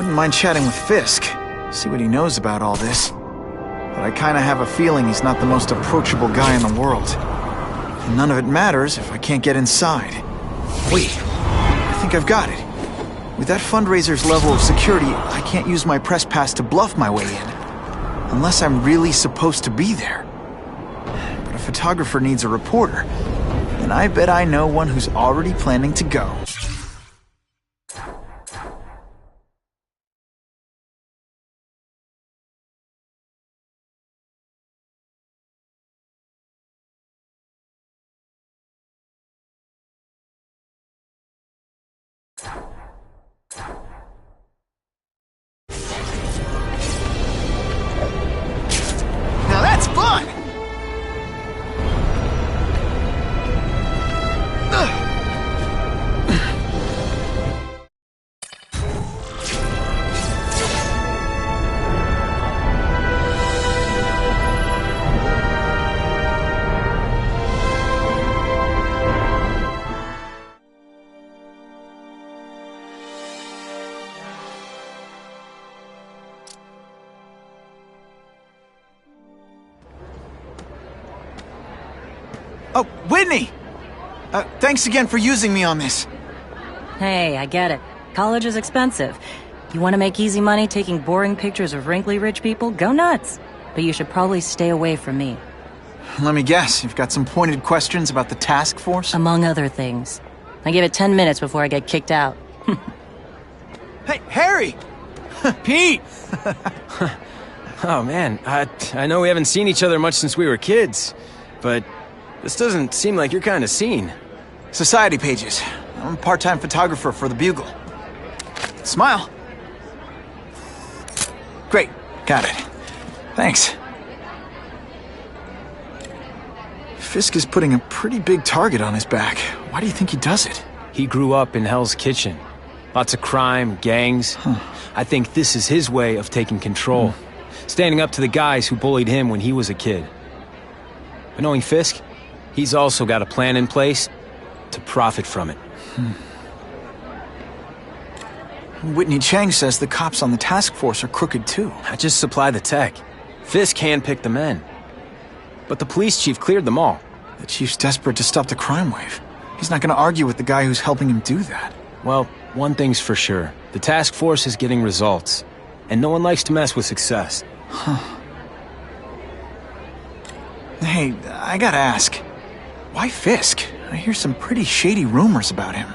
Wouldn't mind chatting with Fisk, see what he knows about all this. But I kinda have a feeling he's not the most approachable guy in the world. And none of it matters if I can't get inside. Wait, I think I've got it. With that fundraiser's level of security, I can't use my press pass to bluff my way in. Unless I'm really supposed to be there. But a photographer needs a reporter, and I bet I know one who's already planning to go. Now that's fun! Oh, Whitney! Thanks again for using me on this. Hey, I get it. College is expensive. You want to make easy money taking boring pictures of wrinkly rich people? Go nuts! But you should probably stay away from me. Let me guess, you've got some pointed questions about the task force? Among other things. I give it 10 minutes before I get kicked out. Hey, Harry! Pete! Oh man, I know we haven't seen each other much since we were kids, but this doesn't seem like your kind of scene. Society pages. I'm a part-time photographer for the Bugle. Smile. Great, got it. Thanks. Fisk is putting a pretty big target on his back. Why do you think he does it? He grew up in Hell's Kitchen. Lots of crime, gangs. I think this is his way of taking control. Standing up to the guys who bullied him when he was a kid. But knowing Fisk, he's also got a plan in place to profit from it. Whitney Chang says the cops on the task force are crooked too. I just supply the tech. Fisk handpicked the men. But the police chief cleared them all. The chief's desperate to stop the crime wave. He's not gonna argue with the guy who's helping him do that. Well, one thing's for sure. The task force is getting results. And no one likes to mess with success. Hey, I gotta ask. Why Fisk? I hear some pretty shady rumors about him.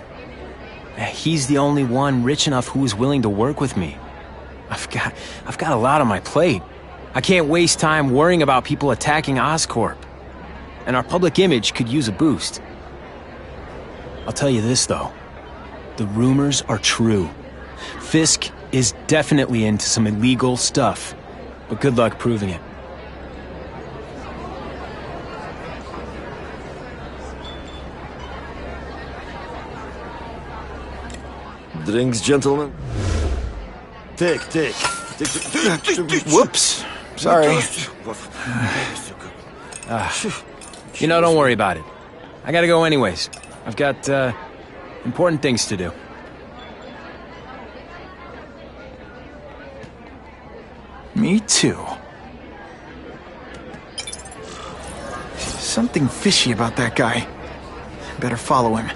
He's the only one rich enough who is willing to work with me. I've got a lot on my plate. I can't waste time worrying about people attacking Oscorp. And our public image could use a boost. I'll tell you this, though. The rumors are true. Fisk is definitely into some illegal stuff. But good luck proving it. Drinks, gentlemen. Take. Whoops. Sorry. You know, don't worry about it. I gotta go anyways. I've got, important things to do. Me too. Something fishy about that guy. Better follow him.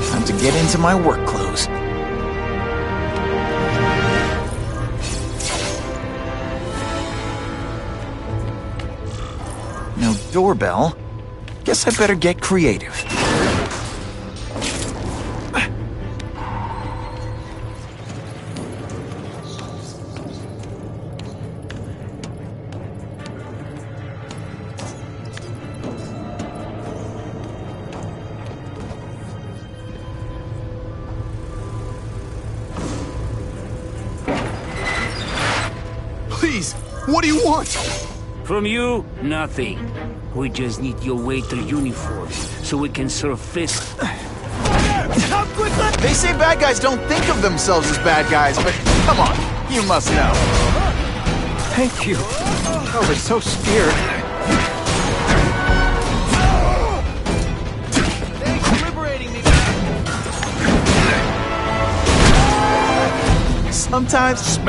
Time to get into my work clothes. No doorbell. Guess I better get creative. Please, what do you want? From you, nothing. We just need your waiter uniform so we can serve Fisk. Stop They say bad guys don't think of themselves as bad guys, but come on, you must know. Thank you. I was so scared. Thanks for liberating me. Sometimes...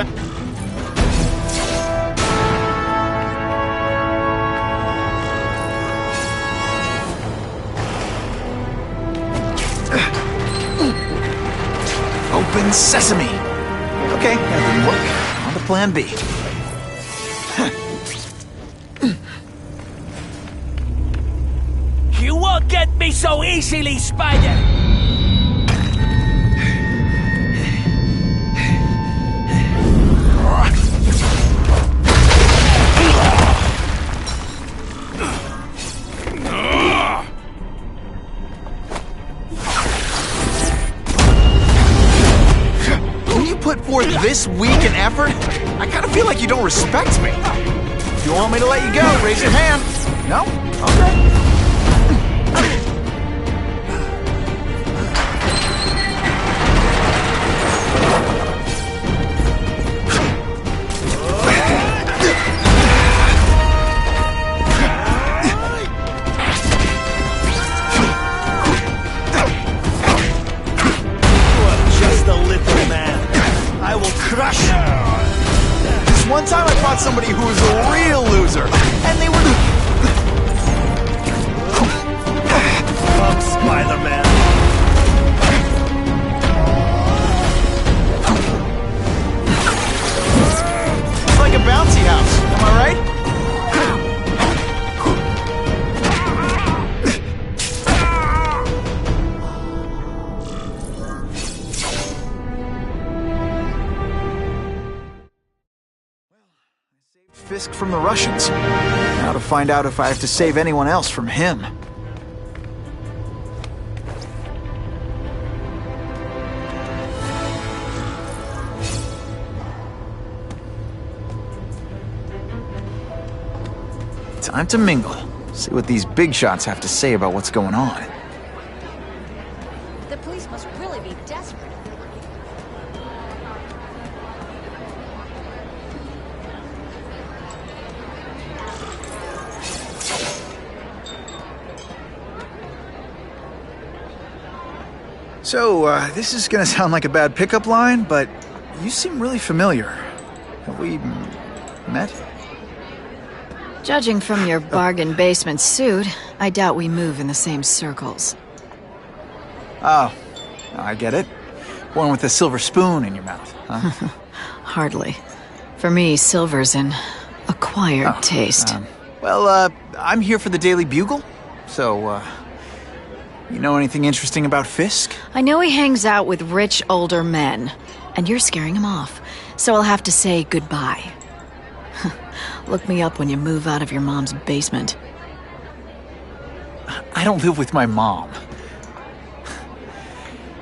Open sesame! Okay, that didn't work. On to plan B. You won't get me so easily, Spider! Forth this weak an effort? I kind of feel like you don't respect me. If you want me to let you go, raise your hand. No? Okay. One time I fought somebody who was a real loser, and they were... Come, Spider-Man. It's like a bouncy house, am I right? Fisk from the Russians. Now to find out if I have to save anyone else from him. Time to mingle. See what these big shots have to say about what's going on. The police must really be desperate. So, this is gonna sound like a bad pickup line, but you seem really familiar. Have we met? Judging from your bargain basement suit, I doubt we move in the same circles. Oh, I get it. One with a silver spoon in your mouth, huh? Hardly. For me, silver's an acquired taste. Well, I'm here for the Daily Bugle, so, you know anything interesting about Fisk? I know he hangs out with rich older men, and you're scaring him off, so I'll have to say goodbye. Look me up when you move out of your mom's basement. I don't live with my mom.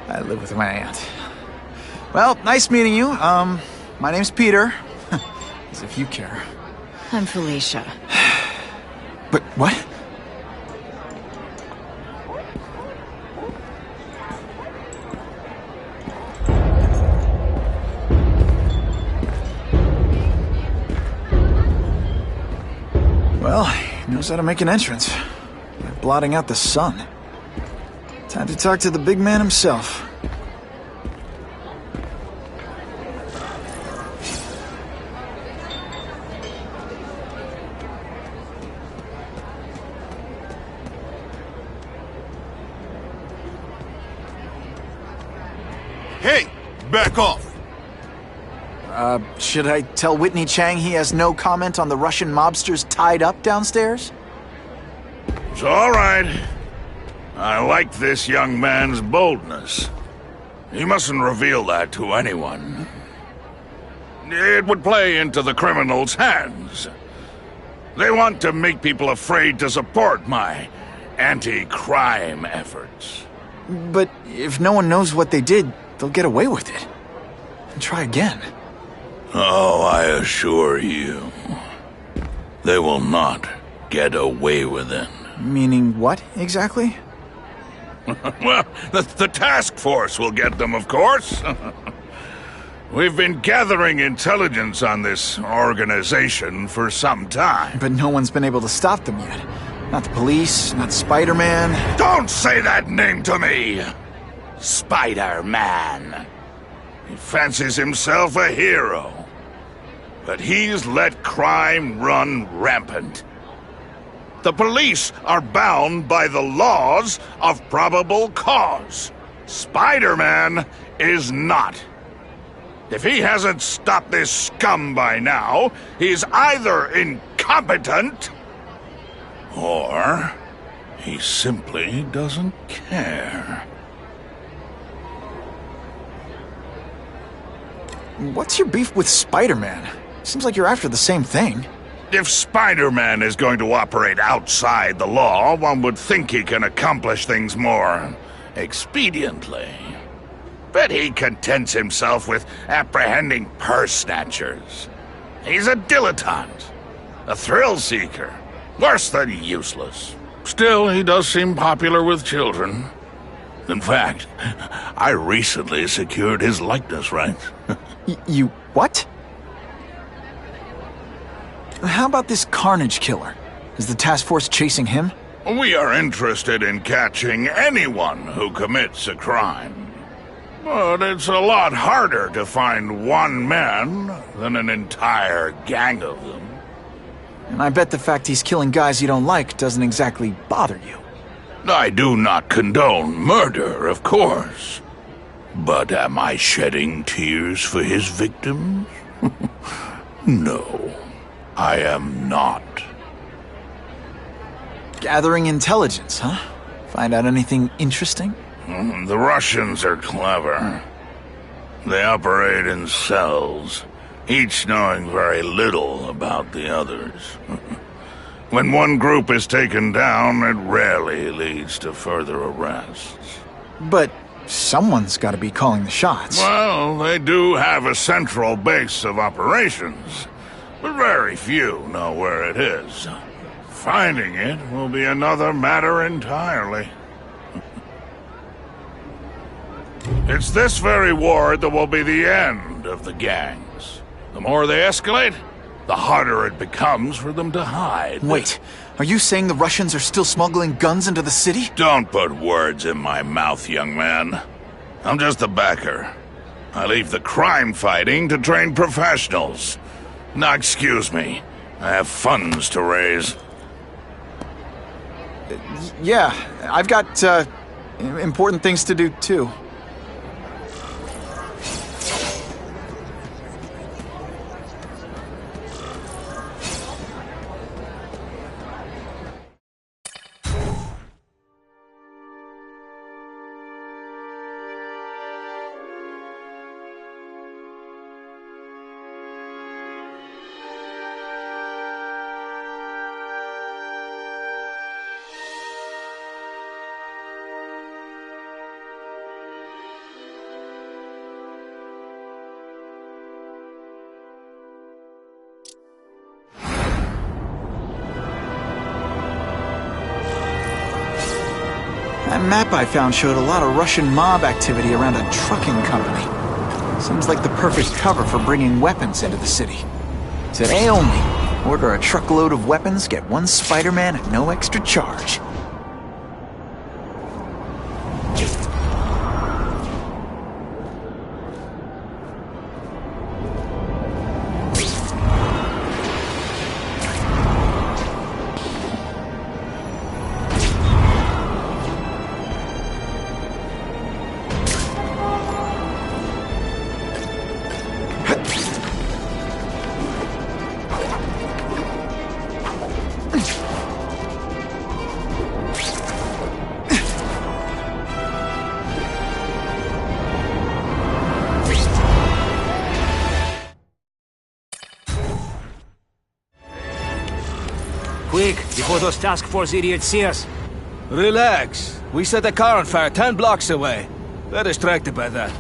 I live with my aunt. Well, nice meeting you. My name's Peter. As if you care. I'm Felicia. But what? Well, he knows how to make an entrance. By blotting out the sun. Time to talk to the big man himself. Hey, back off. Should I tell Whitney Chang he has no comment on the Russian mobsters tied up downstairs? It's all right. I like this young man's boldness. He mustn't reveal that to anyone. It would play into the criminals' hands. They want to make people afraid to support my anti-crime efforts. But if no one knows what they did, they'll get away with it. And try again. Oh, I assure you, they will not get away with it. Meaning what, exactly? Well, the task force will get them, of course. We've been gathering intelligence on this organization for some time. But no one's been able to stop them yet. Not the police, not Spider-Man. Don't say that name to me! Spider-Man. He fancies himself a hero. But he's let crime run rampant. The police are bound by the laws of probable cause. Spider-Man is not. If he hasn't stopped this scum by now, he's either incompetent or he simply doesn't care. What's your beef with Spider-Man? Seems like you're after the same thing. If Spider-Man is going to operate outside the law, one would think he can accomplish things more expediently. But he contents himself with apprehending purse snatchers. He's a dilettante, a thrill-seeker, worse than useless. Still, he does seem popular with children. In fact, I recently secured his likeness rights. You what? How about this Carnage Killer? Is the task force chasing him? We are interested in catching anyone who commits a crime. But it's a lot harder to find one man than an entire gang of them. And I bet the fact he's killing guys you don't like doesn't exactly bother you. I do not condone murder, of course. But am I shedding tears for his victims? No, I am not. Gathering intelligence, huh? Find out anything interesting? The Russians are clever. They operate in cells, each knowing very little about the others. When one group is taken down, it rarely leads to further arrests. But someone's got to be calling the shots. Well, they do have a central base of operations, but very few know where it is. Finding it will be another matter entirely. It's this very war that will be the end of the gangs. The more they escalate, the harder it becomes for them to hide. Wait, are you saying the Russians are still smuggling guns into the city? Don't put words in my mouth, young man. I'm just a backer. I leave the crime fighting to trained professionals. Now, excuse me. I have funds to raise. Yeah, I've got, important things to do, too. That map I found showed a lot of Russian mob activity around a trucking company. Seems like the perfect cover for bringing weapons into the city. Today only, order a truckload of weapons, get one Spider-Man at no extra charge. Quick, before those task force idiots see us. Relax. We set a car on fire 10 blocks away. They're distracted by that.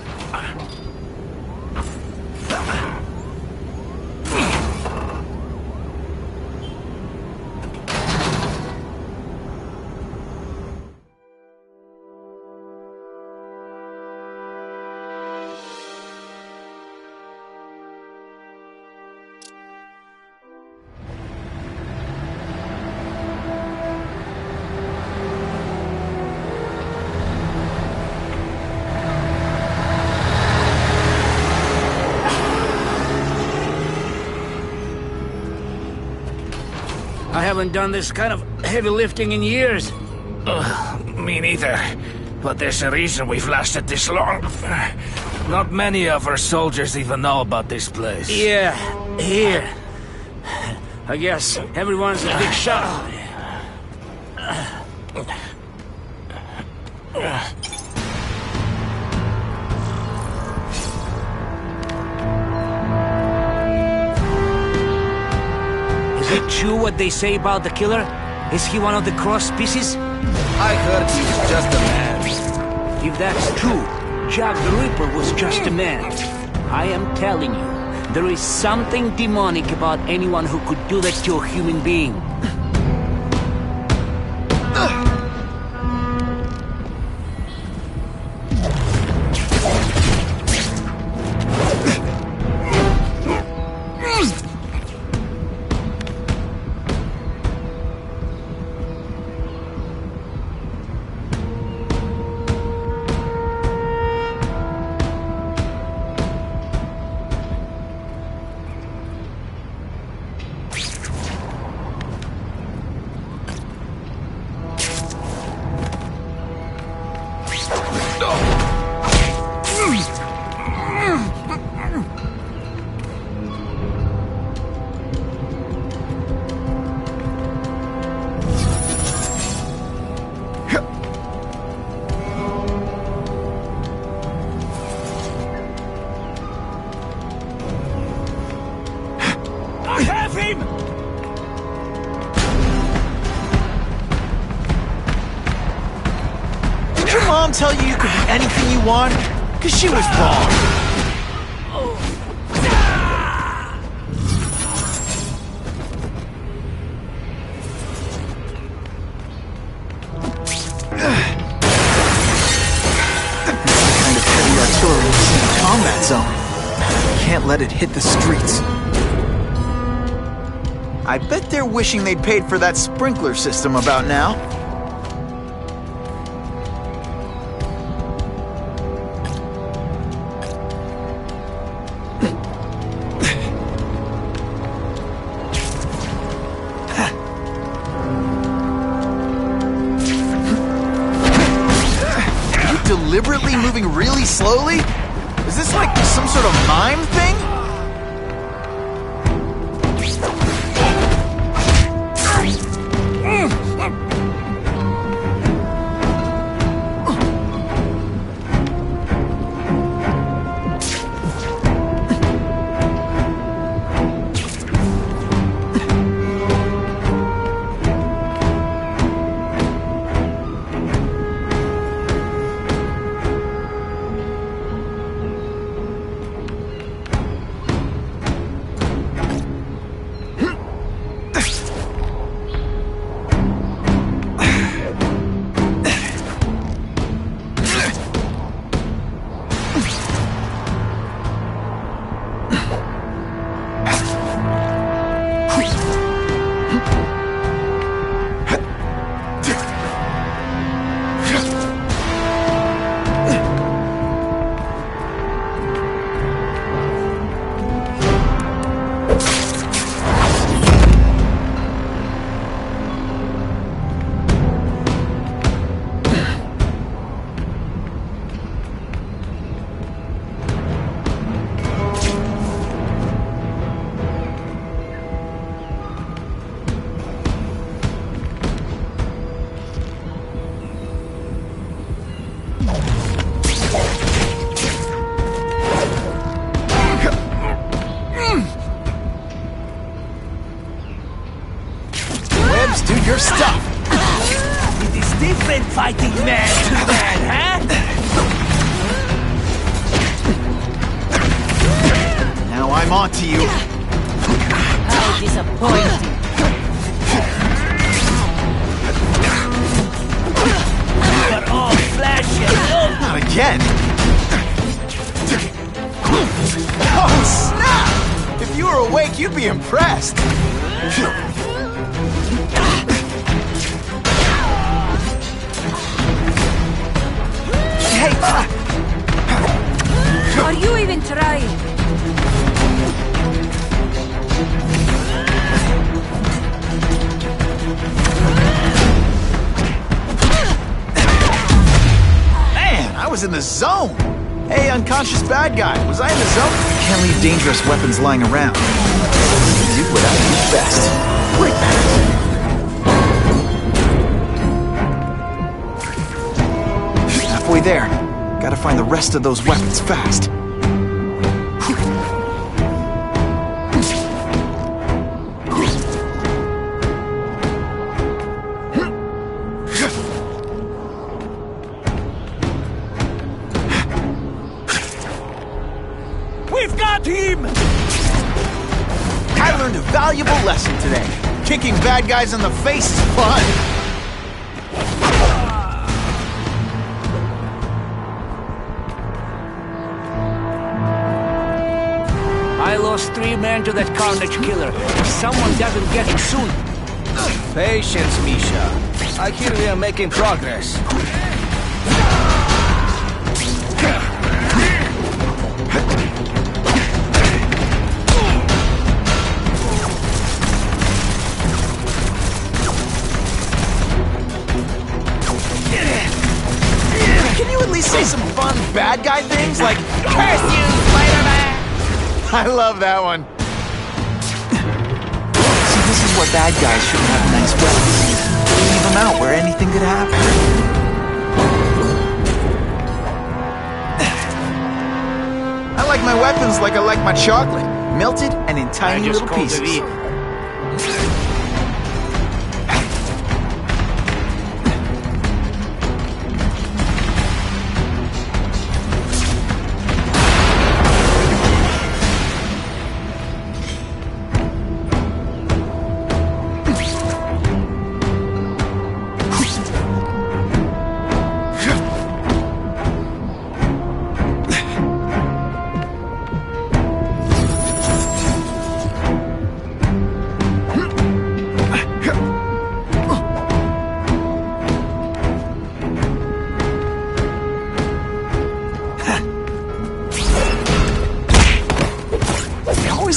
I haven't done this kind of heavy lifting in years. Me neither. But there's a reason we've lasted this long. Not many of our soldiers even know about this place. Yeah, here. I guess everyone's a big shot. Is it true what they say about the killer? Is he one of the cross species? I heard he was just a man. If that's true, Jack the Ripper was just a man. I am telling you, there is something demonic about anyone who could do that to a human being. Mom tell you could be anything you want? Cause she was wrong. Kind of heavy artillery is in the combat zone. Can't let it hit the streets. I bet they're wishing they'd paid for that sprinkler system about now. Deliberately moving really slowly? Is this like some sort of mime thing? Do your stuff! It is different fighting man to man, huh? Now I'm on to you. How disappointing. But all flesh and Not again! Oh, snap! If you were awake, you'd be impressed. Hey! Are you even trying? was in the zone. Hey, unconscious bad guy, was I in the zone? Can't leave dangerous weapons lying around. Do what I do best. Break that. Halfway there. Gotta find the rest of those weapons fast. We've got him! I learned a valuable lesson today. Kicking bad guys in the face is fun. I lost 3 men to that Carnage killer. If someone doesn't get him soon. Patience, Misha. I hear we are making progress. Can you at least say some fun bad guy things like, "Curse you, Spider-Man"? I love that one. See, this is what bad guys shouldn't have nice weapons. They leave them out where anything could happen. I like my weapons like I like my chocolate. Melted and in tiny little pieces.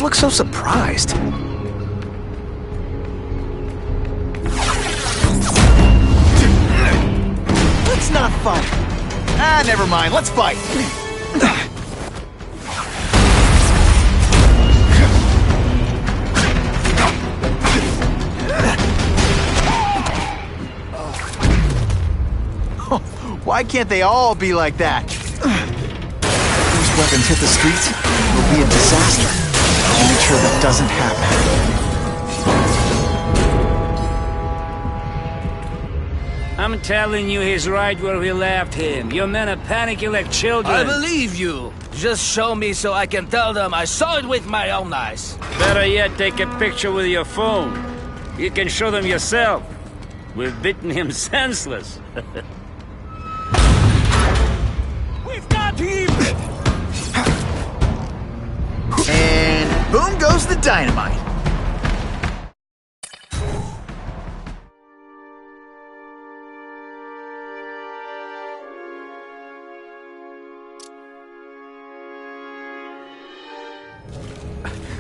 Look so surprised. Let's not fight. Ah, never mind. Let's fight. Why can't they all be like that? Those weapons hit the streets, it'll be a disaster. I'll make sure that doesn't happen. I'm telling you, he's right where we left him. Your men are panicking like children. I believe you. Just show me so I can tell them I saw it with my own eyes. Better yet, take a picture with your phone. You can show them yourself. We've beaten him senseless. We've got him! And boom goes the dynamite.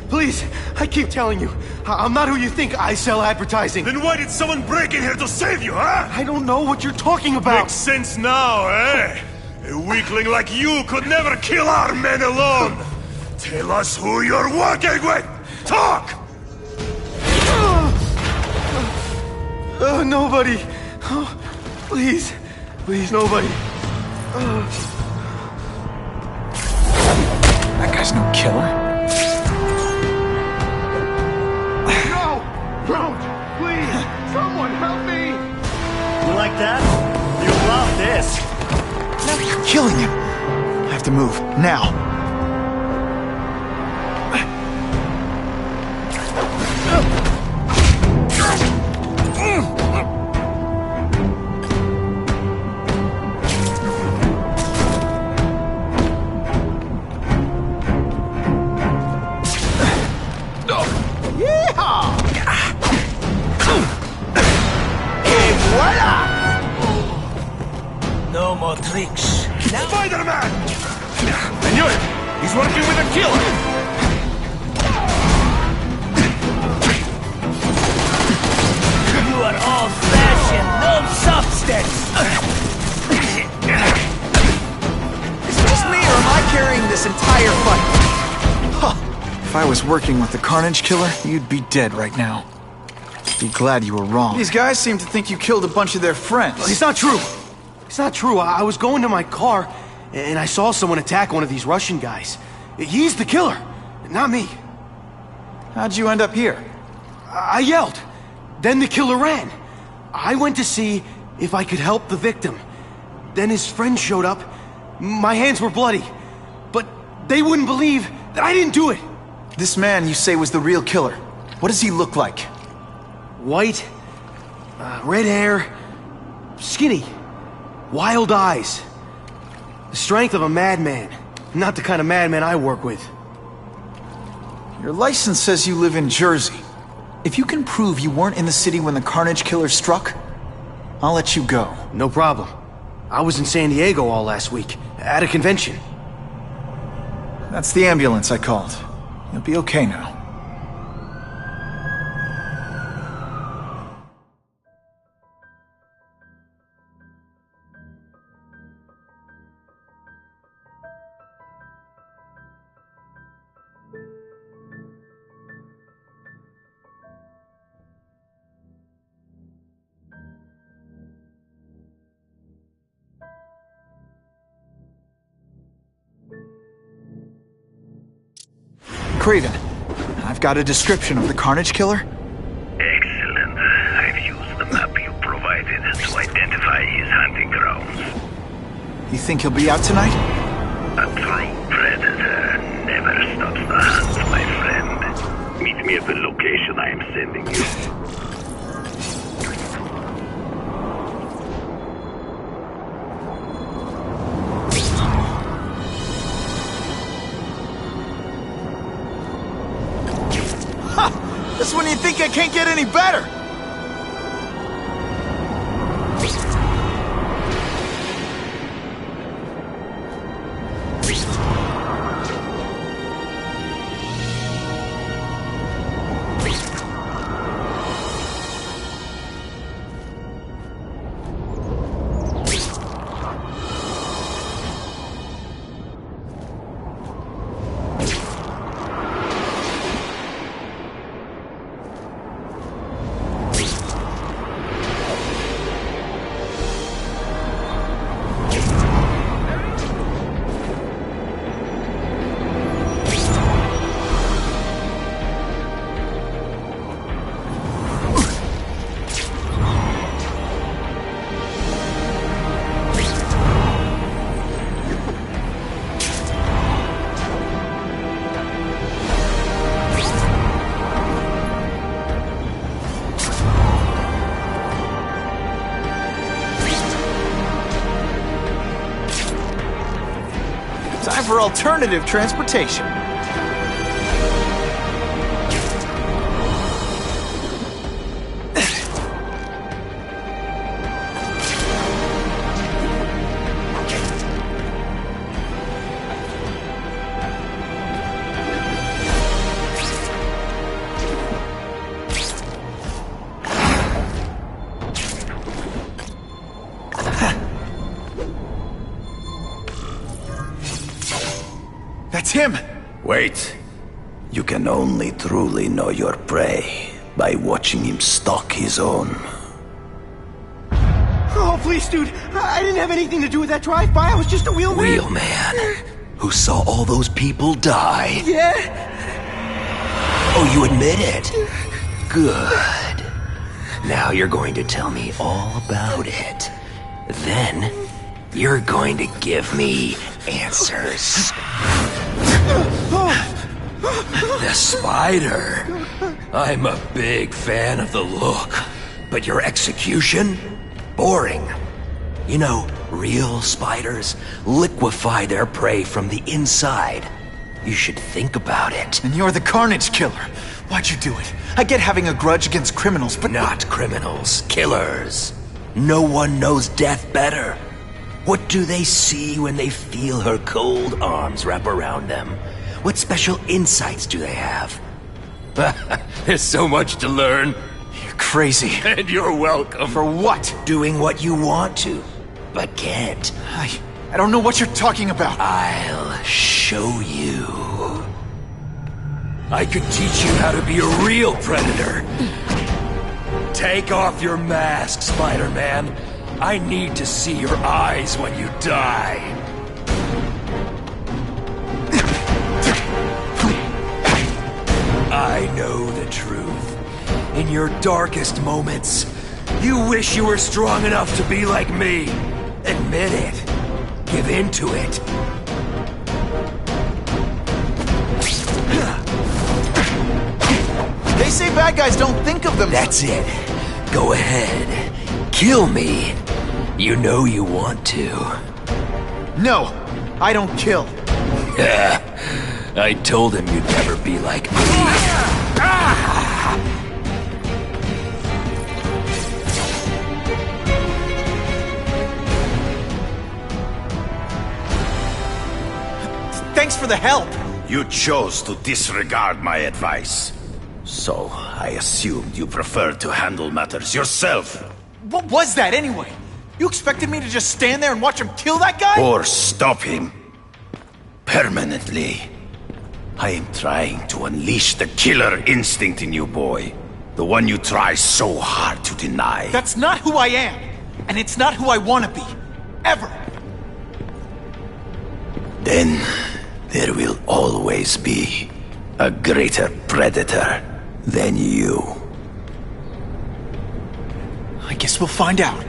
Please, I keep telling you, I'm not who you think. I sell advertising. Then why did someone break in here to save you, huh? I don't know what you're talking about. Makes sense now, eh? A weakling like you could never kill our men alone. Tell us who you're working with! Talk! Nobody. Oh, please. Please, nobody. That guy's no killer. No! Don't! Please! Someone help me! You like that? You love this. You're killing him. I have to move, now. No more tricks. Spider-Man! I knew it! He's working with a killer! You are old-fashioned, no substance. I was working with the Carnage Killer, you'd be dead right now. Be glad you were wrong. These guys seem to think you killed a bunch of their friends. It's not true. It's not true. I was going to my car, and I saw someone attack one of these Russian guys. He's the killer, not me. How'd you end up here? I yelled. Then the killer ran. I went to see if I could help the victim. Then his friend showed up. My hands were bloody. But they wouldn't believe that I didn't do it. This man you say was the real killer. What does he look like? White, red hair, skinny, wild eyes. The strength of a madman. Not the kind of madman I work with. Your license says you live in Jersey. If you can prove you weren't in the city when the Carnage Killer struck, I'll let you go. No problem. I was in San Diego all last week, at a convention. That's the ambulance I called. You'll be okay now. Craven, I've got a description of the Carnage Killer. Excellent. I've used the map you provided to identify his hunting grounds. You think he'll be out tonight? A true predator never stops the hunt, my friend. Meet me at the location I am sending you. This is when you think I can't get any better! Time for alternative transportation. That's him! Wait. You can only truly know your prey by watching him stalk his own. Oh, please, dude. I didn't have anything to do with that drive-by. I was just a wheelman. Wheelman? Who saw all those people die? Yeah? Oh, you admit it? Good. Now you're going to tell me all about it. Then, you're going to give me answers. The spider. I'm a big fan of the look, but your execution? Boring. You know, real spiders liquefy their prey from the inside. You should think about it. And you're the Carnage Killer. Why'd you do it? I get having a grudge against criminals, but... Not criminals, killers. No one knows death better. What do they see when they feel her cold arms wrap around them? What special insights do they have? There's so much to learn. You're crazy. And you're welcome. For what? Doing what you want to, but can't. I don't know what you're talking about. I'll show you. I could teach you how to be a real predator. Take off your mask, Spider-Man. I need to see your eyes when you die. I know the truth. In your darkest moments, you wish you were strong enough to be like me. Admit it. Give in to it. They say bad guys don't think of them. That's it. Go ahead. Kill me. You know you want to. No, I don't kill. I told him you'd never be like me. Thanks for the help. You chose to disregard my advice. So, I assumed you preferred to handle matters yourself. What was that anyway? You expected me to just stand there and watch him kill that guy? Or stop him. Permanently. I am trying to unleash the killer instinct in you, boy. The one you try so hard to deny. That's not who I am. And it's not who I want to be. Ever. Then, there will always be a greater predator than you. I guess we'll find out.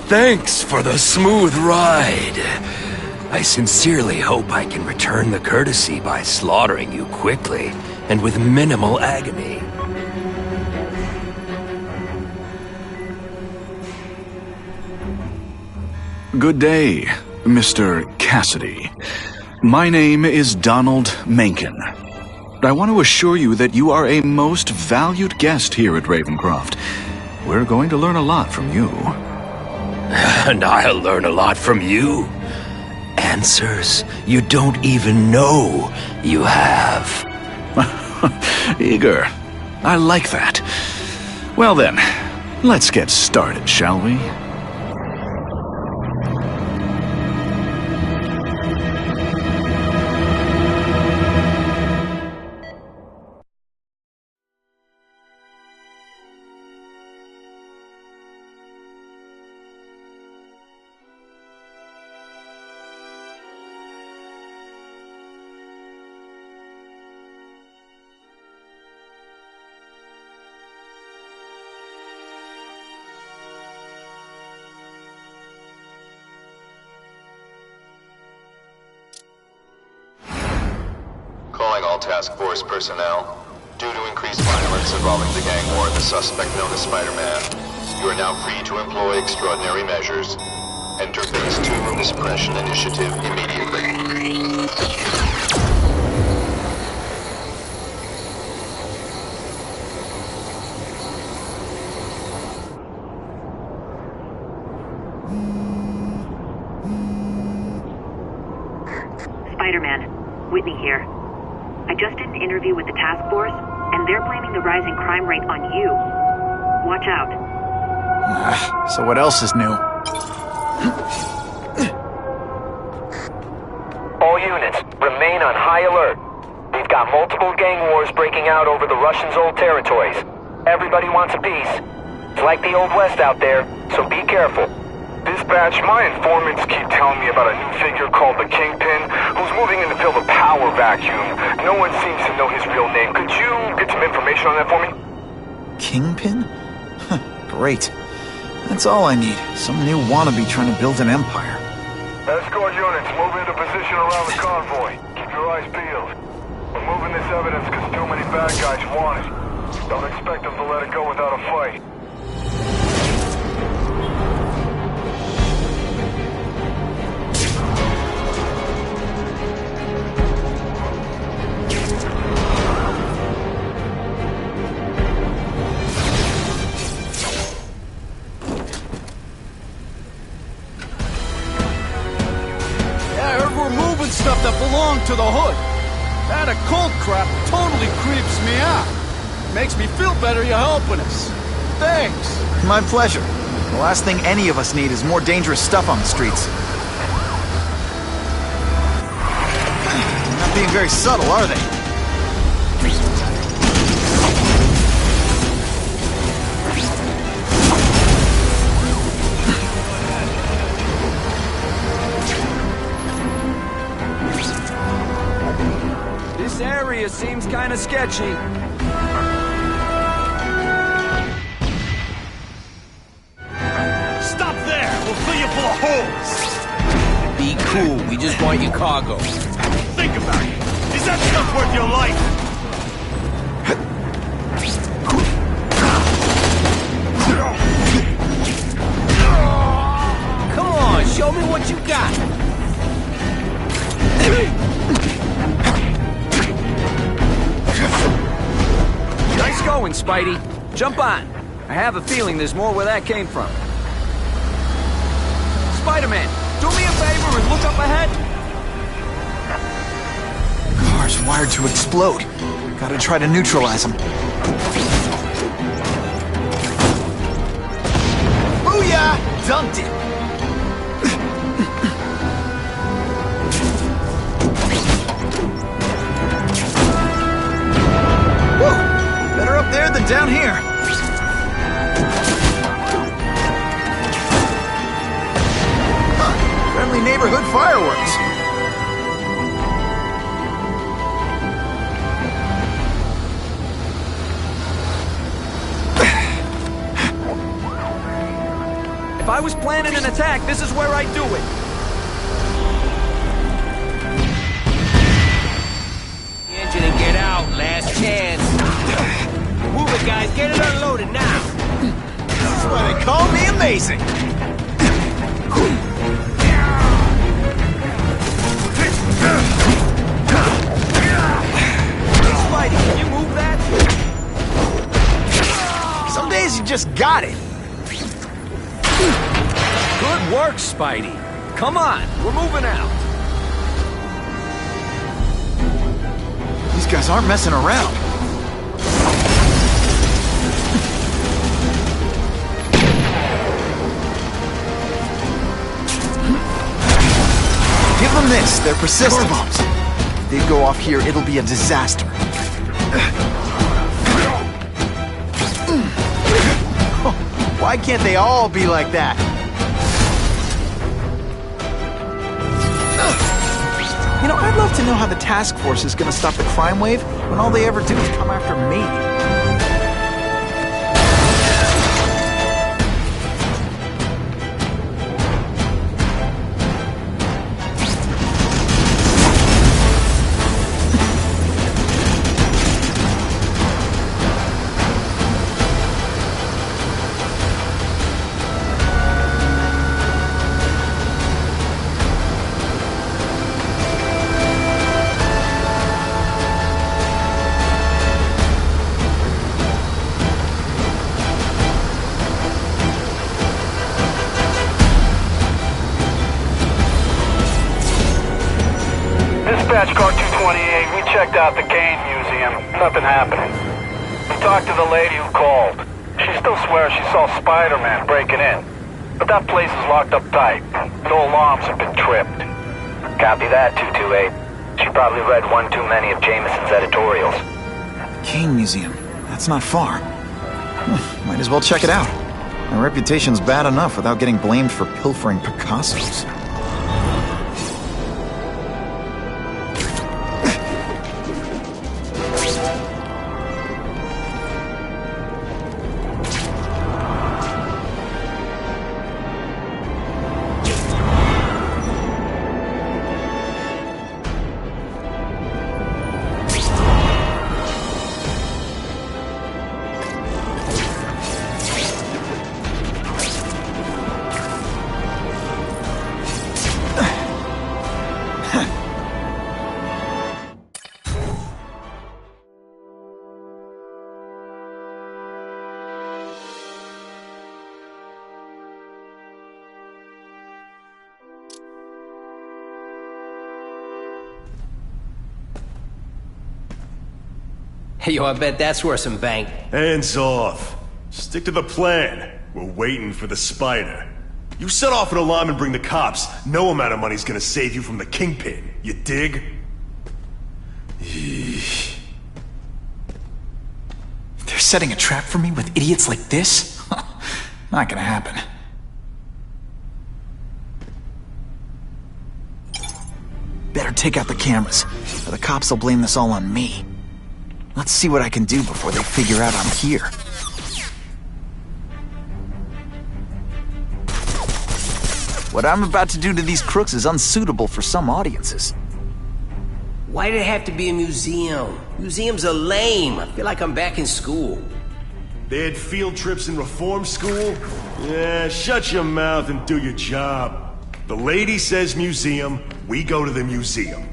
Thanks for the smooth ride. I sincerely hope I can return the courtesy by slaughtering you quickly and with minimal agony. Good day, Mr. Cassidy. My name is Donald Mencken. I want to assure you that you are a most valued guest here at Ravencroft. We're going to learn a lot from you. And I'll learn a lot from you. Answers you don't even know you have. Eager. I like that. Well then, let's get started, shall we? Task Force personnel. Due to increased violence involving the gang war and the suspect known as Spider-Man, you are now free to employ extraordinary measures. Enter Phase 2 of the Suppression Initiative immediately. Spider-Man, Whitney here. I just did an interview with the task force, and they're blaming the rising crime rate on you. Watch out. So what else is new? All units, remain on high alert. We've got multiple gang wars breaking out over the Russians' old territories. Everybody wants a piece. It's like the Old West out there, so be careful. Dispatch, my informants keep telling me about a new figure called the Kingpin, who's moving in to fill the power vacuum. No one seems to know his real name. Could you get some information on that for me? Kingpin? Great. That's all I need. Some new wannabe trying to build an empire. Escort units, move into position around the convoy. Keep your eyes peeled. We're moving this evidence because too many bad guys want it. Don't expect them to let it go without a fight. Stuff that belonged to the Hood. That occult crap totally creeps me out. Makes me feel better you're helping us. Thanks. My pleasure. The last thing any of us need is more dangerous stuff on the streets. They're not being very subtle, are they? This area seems kind of sketchy. Stop there! We'll fill you full of holes! Be cool, we just want your cargo. Think about it. Is that stuff worth your life? Come on, show me what you got. Nice going, Spidey. Jump on. I have a feeling there's more where that came from. Spider-Man, do me a favor and look up ahead. Car's wired to explode. Gotta try to neutralize them. Booyah! Dunked it! Whoa! Better up there than down here. Friendly neighborhood fireworks. If I was planning an attack, this is where I'd do it. The engine and get out, last chance. Move it, guys, get it unloaded now. That's why they call me amazing. Spidey, can you move that? Some days you just got it. Good work, Spidey. Come on, we're moving out. These guys aren't messing around. Give them this, they're persistent. Car bombs. If they go off here, it'll be a disaster. Why can't they all be like that? You know, I'd love to know how the task force is gonna stop the crime wave when all they ever do is come after me. Dispatch car 228, we checked out the Kane Museum. Nothing happening. We talked to the lady who called. She still swears she saw Spider-Man breaking in. But that place is locked up tight. No alarms have been tripped. Copy that, 228. She probably read one too many of Jameson's editorials. Kane Museum. That's not far. Might as well check it out. My reputation's bad enough without getting blamed for pilfering Picassos. Hey, yo, I bet that's worth some bank. Hands off. Stick to the plan. We're waiting for the spider. You set off an alarm and bring the cops. No amount of money's gonna save you from the Kingpin. You dig? They're setting a trap for me with idiots like this? Not gonna happen. Better take out the cameras, or the cops will blame this all on me. Let's see what I can do before they figure out I'm here. What I'm about to do to these crooks is unsuitable for some audiences. Why did it have to be a museum? Museums are lame. I feel like I'm back in school. They had field trips in reform school? Yeah, shut your mouth and do your job. The lady says museum, we go to the museum.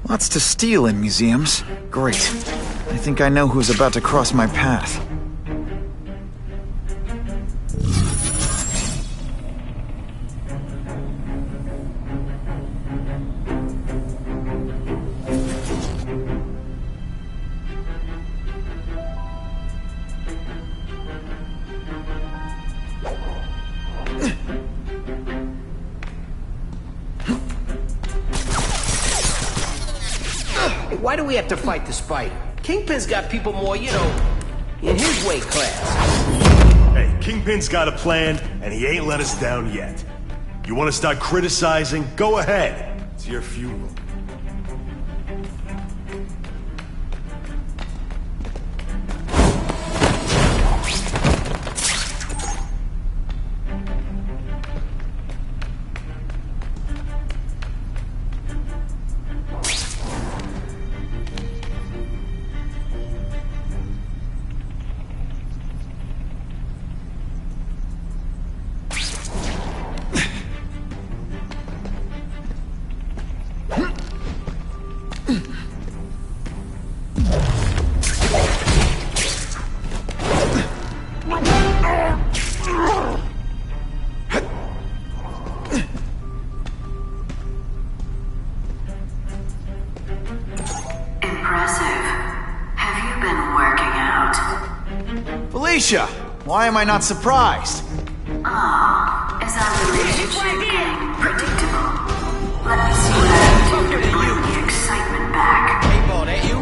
Lots to steal in museums. Great. I think I know who's about to cross my path. Why do we have to fight the spider? Kingpin's got people more, you know, in his weight class. Hey, Kingpin's got a plan, and he ain't let us down yet. You want to start criticizing? Go ahead. It's your funeral. Felicia! Why am I not surprised? Ah, is our relationship getting predictable? Let me see what I can do to bring the excitement back. Hey, Bo, that you?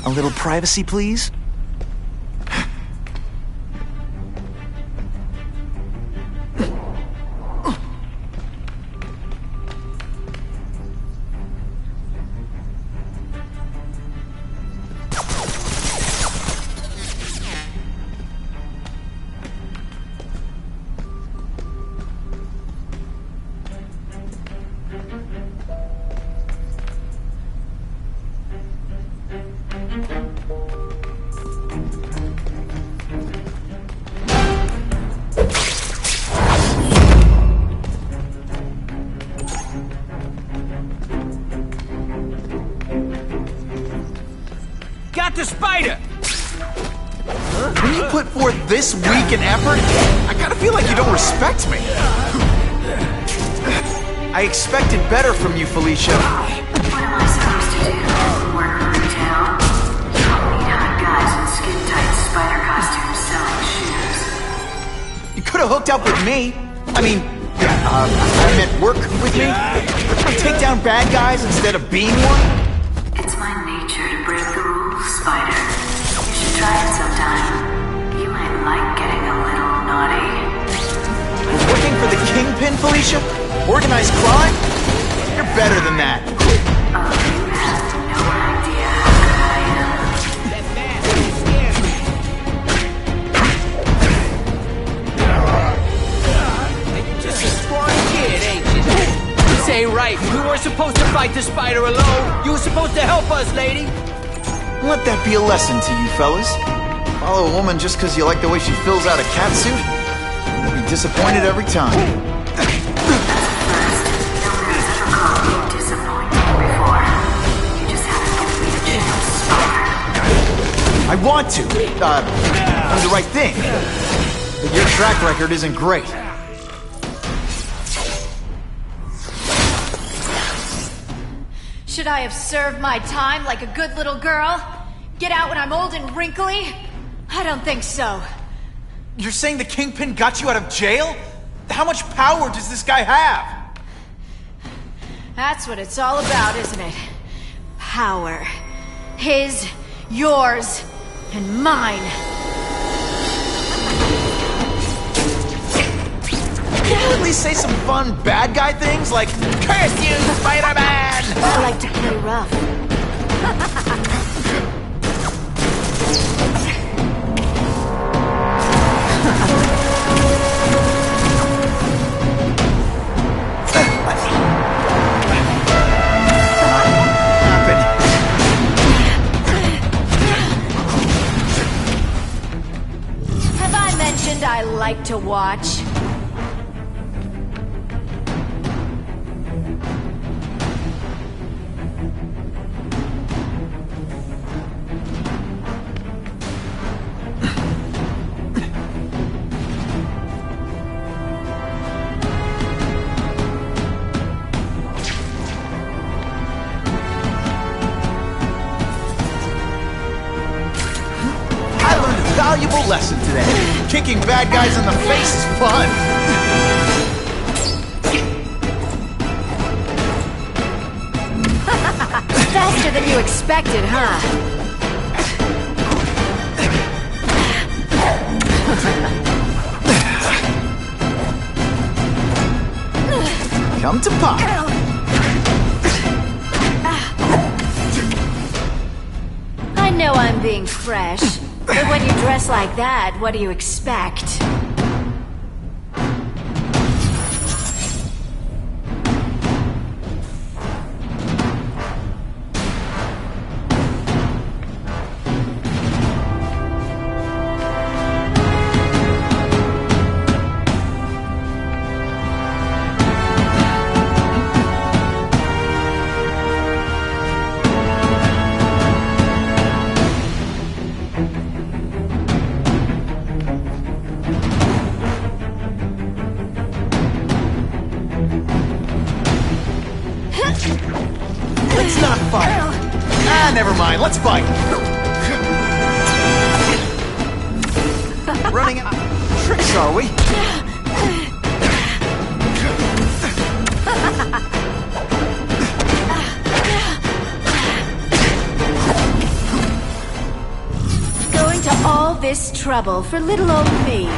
A little privacy, please? Got the spider! When you put forth this week and effort, I kinda feel like you don't respect me. I expected better from you, Felicia. What am I supposed to do? Work retail? You don't need hot guys in skin-tight spider costumes selling shoes. You could have hooked up with me. I mean, I meant work with me. Take down bad guys instead of being one. It's my nature to break the rules, Spider. You should try it sometime. You might like getting a little naughty. Working for the Kingpin, Felicia? Organized crime? You're better than that. Oh, you have no idea how good I am. That man really scares me. You're just a strong kid, ain't you? This ain't right. We weren't supposed to fight the spider alone. You were supposed to help us, lady. Let that be a lesson to you, fellas. Follow a woman just because you like the way she fills out a catsuit? You'll be disappointed every time. First, no one's ever called me I want to, do the right thing. But your track record isn't great. Should I have served my time like a good little girl? Get out when I'm old and wrinkly? I don't think so. You're saying the Kingpin got you out of jail? How much power does this guy have? That's what it's all about, isn't it? Power. His, yours, and mine. Can you at least say some fun bad guy things like, "Curse you, Spider-Man"? I like to play rough. Have I mentioned I like to watch? Valuable lesson today. Kicking bad guys in the face is fun. Faster than you expected, huh? Come to Pop. I know I'm being fresh. But when you dress like that, what do you expect? Let's not fight. Never mind. Let's fight. Running out of tricks, are we? Going to all this trouble for little old me.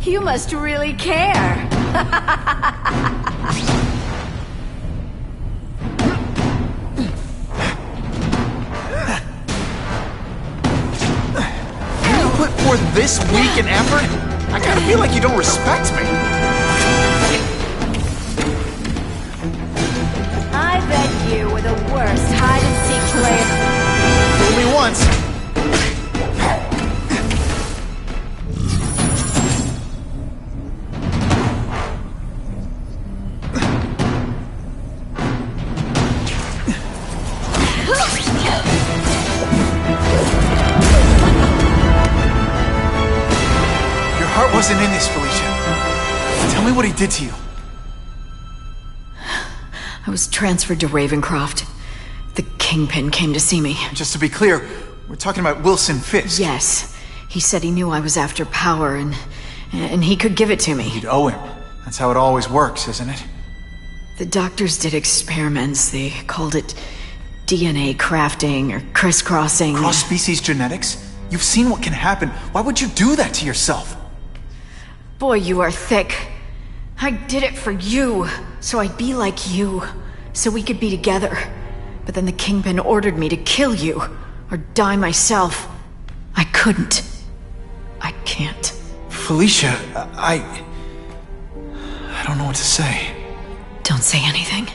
You must really care. For this week and effort? I kinda feel like you don't respect me. I bet you were the worst hide-and-seek player. Fool me once. Wasn't in this, Felicia. Tell me what he did to you. I was transferred to Ravencroft. The Kingpin came to see me. Just to be clear, we're talking about Wilson Fisk. Yes. He said he knew I was after power and he could give it to me. You'd owe him. That's how it always works, isn't it? The doctors did experiments. They called it DNA crafting or crisscrossing. Cross-species genetics? You've seen what can happen. Why would you do that to yourself? Boy, you are thick. I did it for you, so I'd be like you, so we could be together. But then the Kingpin ordered me to kill you, or die myself. I couldn't. I can't. Felicia, I don't know what to say. Don't say anything.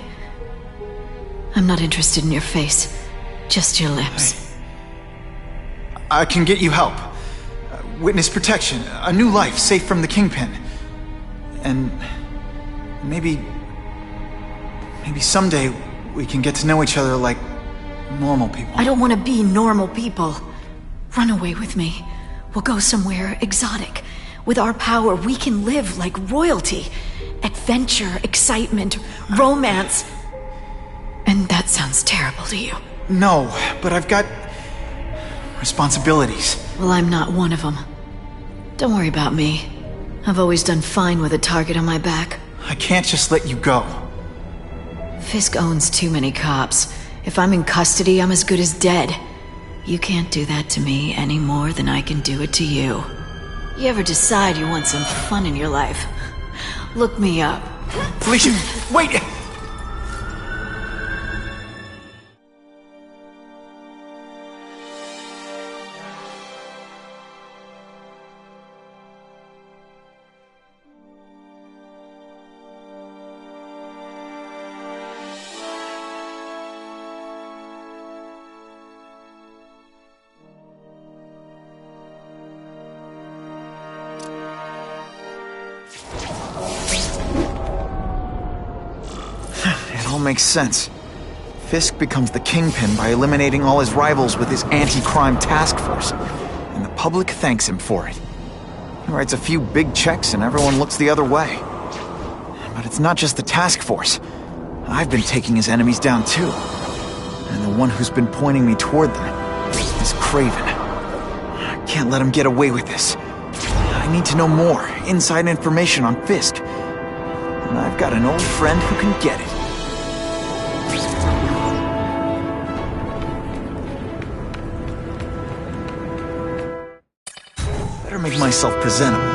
I'm not interested in your face, just your lips. I can get you help. Witness protection, a new life safe from the Kingpin. And maybe someday we can get to know each other like normal people. I don't want to be normal people. Run away with me. We'll go somewhere exotic. With our power, we can live like royalty. Adventure, excitement, romance. And that sounds terrible to you. No, but I've got responsibilities. Well, I'm not one of them. Don't worry about me. I've always done fine with a target on my back. I can't just let you go. Fisk owns too many cops. If I'm in custody, I'm as good as dead. You can't do that to me any more than I can do it to you. You ever decide you want some fun in your life? Look me up. Felicia, wait! Makes sense. Fisk becomes the Kingpin by eliminating all his rivals with his anti-crime task force, and the public thanks him for it. He writes a few big checks and everyone looks the other way. But it's not just the task force. I've been taking his enemies down too. And the one who's been pointing me toward them is Kraven. I can't let him get away with this. I need to know more, inside information on Fisk. And I've got an old friend who can get it. Make myself presentable.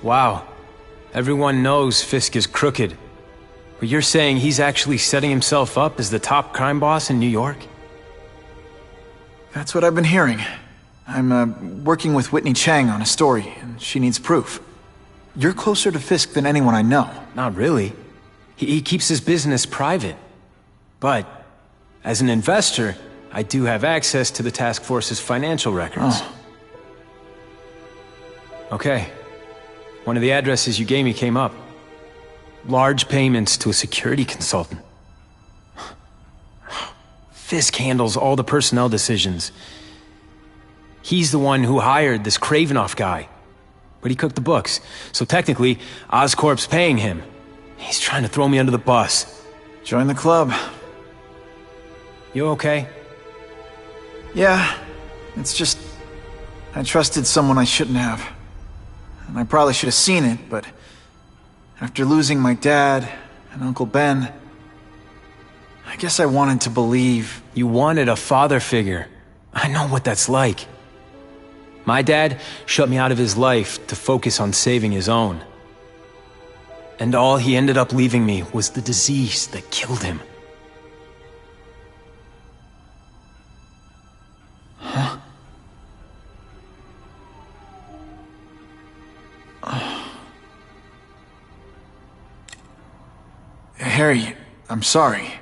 Wow. Everyone knows Fisk is crooked. But you're saying he's actually setting himself up as the top crime boss in New York? That's what I've been hearing. I'm working with Whitney Chang on a story, and she needs proof. You're closer to Fisk than anyone I know. Not really. He keeps his business private. But, as an investor, I do have access to the task force's financial records. Oh. Okay. One of the addresses you gave me came up. Large payments to a security consultant. Fisk handles all the personnel decisions. He's the one who hired this Kravinoff guy. But he cooked the books, so technically, Oscorp's paying him. He's trying to throw me under the bus. Join the club. You okay? Yeah, it's just... I trusted someone I shouldn't have. And I probably should have seen it, but... after losing my dad and Uncle Ben... I guess I wanted to believe... You wanted a father figure. I know what that's like. My dad shut me out of his life to focus on saving his own. And all he ended up leaving me was the disease that killed him. Huh? Harry, I'm sorry.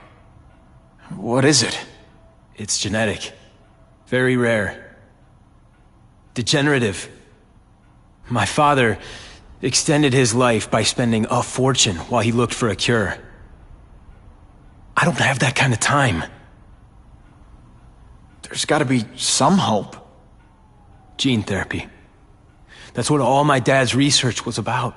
What is it? It's genetic. Very rare. Degenerative. My father extended his life by spending a fortune while he looked for a cure. I don't have that kind of time. There's gotta be some hope. Gene therapy. That's what all my dad's research was about.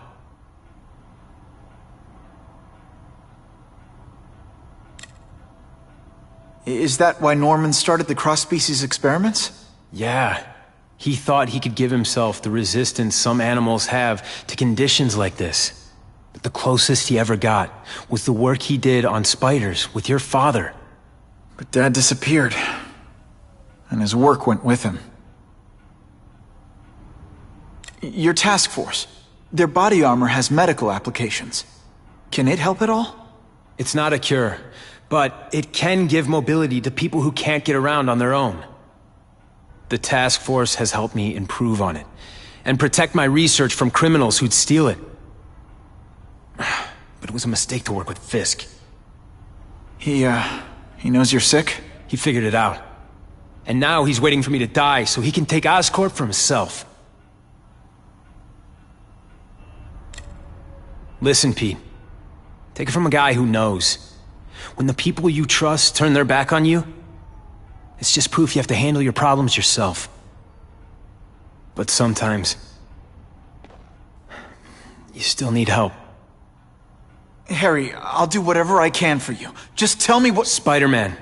Is that why Norman started the cross-species experiments? Yeah. He thought he could give himself the resistance some animals have to conditions like this. But the closest he ever got was the work he did on spiders with your father. But Dad disappeared. And his work went with him. Your task force. Their body armor has medical applications. Can it help at all? It's not a cure, but it can give mobility to people who can't get around on their own. The task force has helped me improve on it, and protect my research from criminals who'd steal it. But it was a mistake to work with Fisk. He knows you're sick? He figured it out. And now he's waiting for me to die so he can take Oscorp for himself. Listen, Pete. Take it from a guy who knows. When the people you trust turn their back on you, it's just proof you have to handle your problems yourself. But sometimes, you still need help. Harry, I'll do whatever I can for you. Just tell me what— Spider-Man.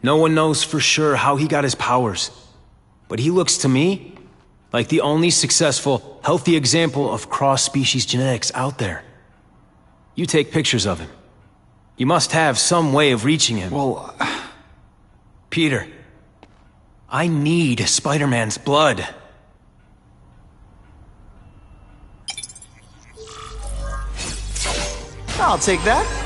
No one knows for sure how he got his powers. But he looks to me like the only successful, healthy example of cross-species genetics out there. You take pictures of him. You must have some way of reaching him. Well, Peter, I need Spider-Man's blood. I'll take that.